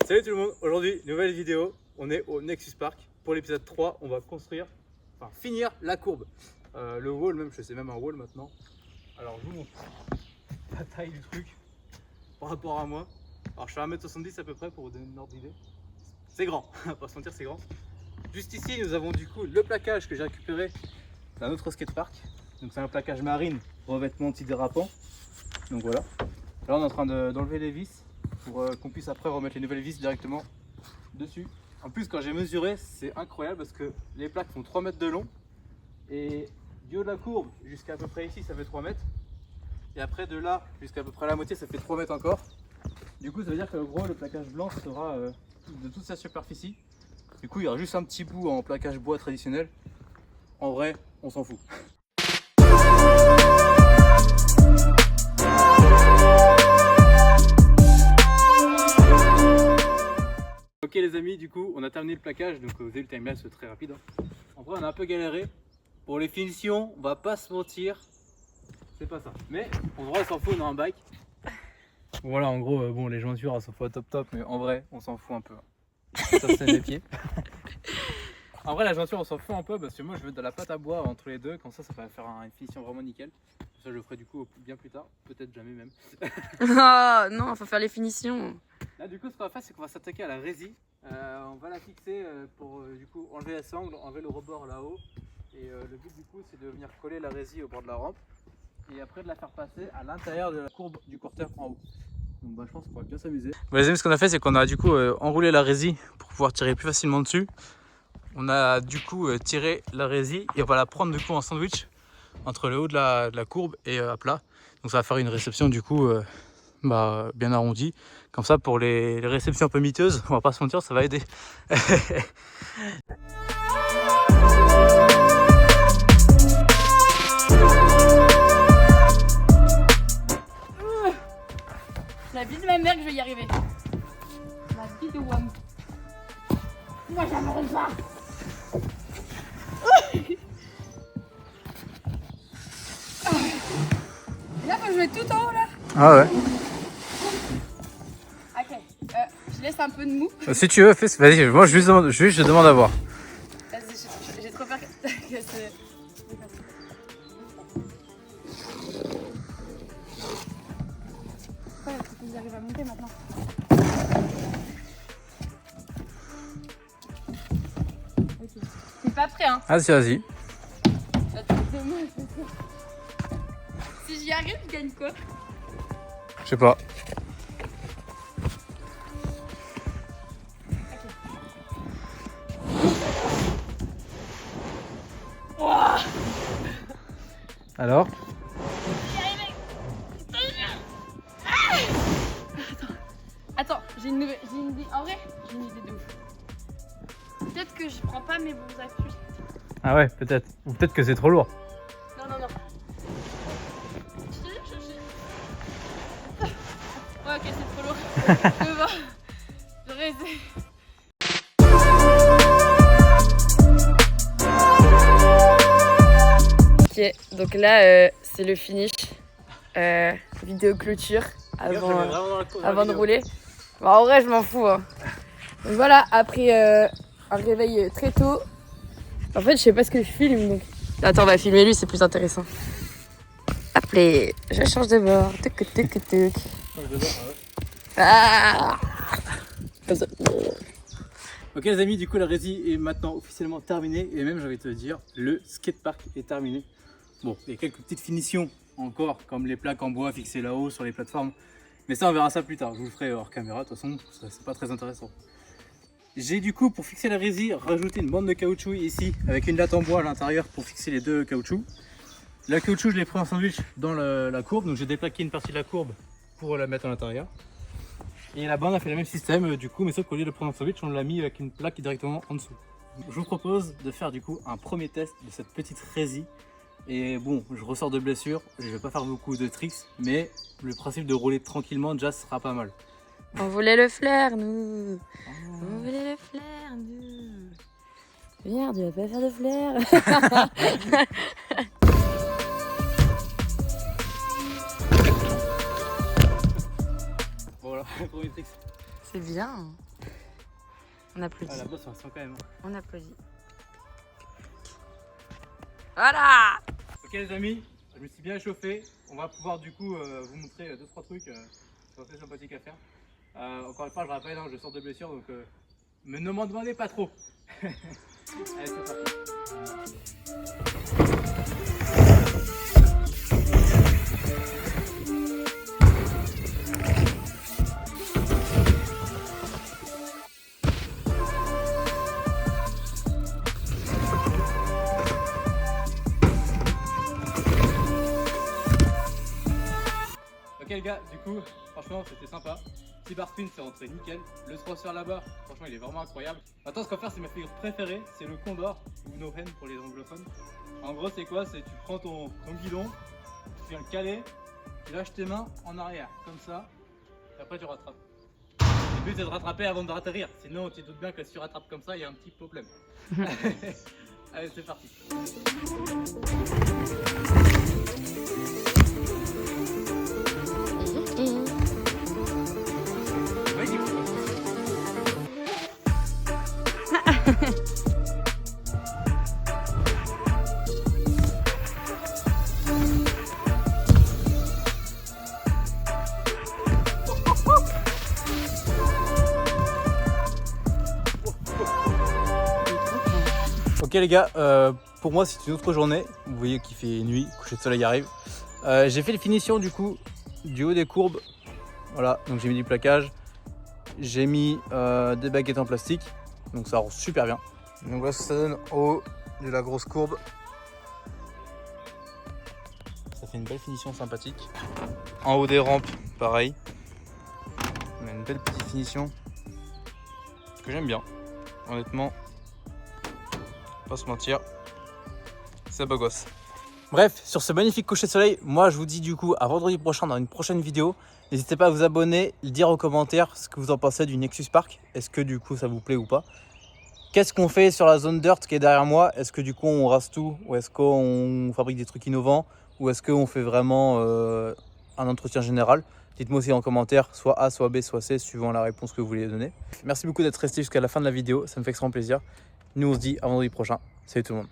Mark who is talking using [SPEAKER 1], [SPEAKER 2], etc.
[SPEAKER 1] Salut tout le monde, aujourd'hui nouvelle vidéo, on est au Nexus Park. Pour l'épisode 3, on va finir la courbe. Le wall même, je sais même un wall maintenant. Alors je vous montre la taille du truc par rapport à moi. Alors je fais 1m70 à peu près pour vous donner une ordre d'idée. C'est grand, on va pas se mentir, c'est grand. Juste ici nous avons du coup le plaquage que j'ai récupéré d'un autre skatepark. Donc c'est un plaquage marine, revêtement antidérapant. Donc voilà. Là on est en train d'enlever les vis pour qu'on puisse après remettre les nouvelles vis directement dessus. En plus quand j'ai mesuré c'est incroyable parce que les plaques font 3 mètres de long et du haut de la courbe jusqu'à à peu près ici ça fait 3 mètres et après de là jusqu'à peu près la moitié ça fait 3 mètres encore. Du coup ça veut dire que gros le plaquage blanc sera de toute sa superficie. Du coup il y aura juste un petit bout en plaquage bois traditionnel. En vrai on s'en fout. Ok les amis, du coup on a terminé le plaquage, donc vous avez le timelapse c'est très rapide. En vrai on a un peu galéré. Pour les finitions, on va pas se mentir, c'est pas ça. Mais en vrai on s'en fout, on a un bike. Voilà en gros, bon les jointures elles s'en foutent top, mais en vrai on s'en fout un peu. Ça c'est les pieds. En vrai la jointure on s'en fout un peu parce que moi je veux de la pâte à bois entre les deux, comme ça va faire une finition vraiment nickel. Ça je le ferai du coup bien plus tard, peut-être jamais même.
[SPEAKER 2] Oh non, faut faire les finitions.
[SPEAKER 1] Là du coup ce qu'on va faire c'est qu'on va s'attaquer à la résie. On va la fixer pour du coup enlever la sangle, enlever le rebord là-haut. Et le but du coup c'est de venir coller la résie au bord de la rampe. Et après de la faire passer à l'intérieur de la courbe du quarter en haut. Donc bah, je pense qu'on va bien s'amuser. Bon, les amis, ce qu'on a fait c'est qu'on a du coup enroulé la résie pour pouvoir tirer plus facilement dessus. On a du coup tiré la résie et on va la prendre du coup en sandwich entre le haut de la courbe et à plat. Donc ça va faire une réception du coup bien arrondie. Comme ça pour les réceptions un peu miteuses, on va pas se mentir, ça va aider.
[SPEAKER 2] La vie de ma mère que je vais y arriver. La vie de Wam. Moi j'aimerais pas. Et là faut jouer tout en haut là.
[SPEAKER 1] Ah ouais.
[SPEAKER 2] Ok, je laisse un peu de mou.
[SPEAKER 1] Si tu veux, fais, vas-y, moi je demande à voir.
[SPEAKER 2] Vas-y, j'ai trop peur que c'est... Ouais, il faut qu'ils arrivent à monter maintenant. Ok. T'es pas prêt hein?
[SPEAKER 1] Vas-y.
[SPEAKER 2] Si j'y arrive, je gagne quoi?
[SPEAKER 1] Je sais pas.
[SPEAKER 2] Ouah.
[SPEAKER 1] Alors?
[SPEAKER 2] Attends, j'ai une idée. En vrai, j'ai une idée de ouf. Peut-être que je prends pas mes bons appuis.
[SPEAKER 1] Ah ouais, peut-être. Ou peut-être que c'est trop lourd.
[SPEAKER 2] Non. Ouais, ok, c'est trop lourd. Je vais voir. Je vais essayer. Ok, donc là, c'est le finish. Vidéo clôture avant de rouler. Bon, en vrai, je m'en fous. Hein. Donc voilà, après un réveil très tôt. En fait, je sais pas ce que je filme. Donc... Attends, on va filmer lui, c'est plus intéressant. Appelez, je change de bord. Tuc. Ah. Comme ça.
[SPEAKER 1] Ok les amis, du coup la résie est maintenant officiellement terminée et même j'ai envie de te dire, le skatepark est terminé. Bon, il y a quelques petites finitions encore, comme les plaques en bois fixées là-haut sur les plateformes. Mais ça on verra ça plus tard, je vous le ferai hors caméra, de toute façon c'est pas très intéressant. J'ai du coup pour fixer la résie rajouté une bande de caoutchouc ici avec une latte en bois à l'intérieur pour fixer les deux caoutchoucs. La caoutchouc je l'ai pris en sandwich dans la courbe, donc j'ai déplaqué une partie de la courbe pour la mettre à l'intérieur. Et la bande a fait le même système du coup, mais sauf qu'au lieu de le prendre en sandwich, on l'a mis avec une plaque directement en dessous. Je vous propose de faire du coup un premier test de cette petite résie. Et bon, je ressors de blessure, je vais pas faire beaucoup de tricks, mais le principe de rouler tranquillement déjà sera pas mal.
[SPEAKER 2] On voulait le flair, nous. On voulait le flair, nous. Merde, tu vas pas faire de flair.
[SPEAKER 1] Voilà, premier trick.
[SPEAKER 2] C'est bien. On applaudit.
[SPEAKER 1] Ah, la bosse, ça sent quand même.
[SPEAKER 2] On applaudit. Voilà.
[SPEAKER 1] Ok les amis, je me suis bien chauffé. On va pouvoir du coup vous montrer 2-3 trucs qui sont très sympathiques à faire. Encore une fois, je rappelle, hein, je sors de blessure, donc mais ne m'en demandez pas trop. Allez, c'est parti. Ok les gars, du coup, franchement c'était sympa. Cyberspin c'est rentré nickel. Le thruster là-bas, franchement il est vraiment incroyable. Maintenant ce qu'on va faire, c'est ma figure préférée, c'est le Condor ou No Hen pour les anglophones. En gros c'est quoi? C'est tu prends ton guidon, tu viens le caler, tu lâches tes mains en arrière, comme ça, et après tu rattrapes. Le but c'est de rattraper avant de ratterrir, sinon tu te doutes bien que si tu rattrapes comme ça, il y a un petit problème. Allez c'est parti. Ok les gars, pour moi c'est une autre journée. Vous voyez qu'il fait nuit, coucher de soleil arrive. J'ai fait les finitions du coup du haut des courbes. Voilà, donc j'ai mis du plaquage. J'ai mis des baguettes en plastique. Donc ça rend super bien. Donc voilà ce que ça donne au haut de la grosse courbe. Ça fait une belle finition sympathique. En haut des rampes, pareil. On a une belle petite finition que j'aime bien, honnêtement. Pas se mentir, c'est beau gosse. Bref, sur ce magnifique coucher de soleil, moi je vous dis du coup à vendredi prochain dans une prochaine vidéo. N'hésitez pas à vous abonner, dire en commentaire ce que vous en pensez du Nexus Park. Est-ce que du coup ça vous plaît ou pas? Qu'est-ce qu'on fait sur la zone dirt qui est derrière moi? Est-ce que du coup on rase tout? Ou est-ce qu'on fabrique des trucs innovants? Ou est-ce qu'on fait vraiment un entretien général? Dites-moi aussi en commentaire, soit A, soit B, soit C, suivant la réponse que vous voulez donner. Merci beaucoup d'être resté jusqu'à la fin de la vidéo, ça me fait extrêmement plaisir. Nous on se dit à vendredi prochain. Salut tout le monde.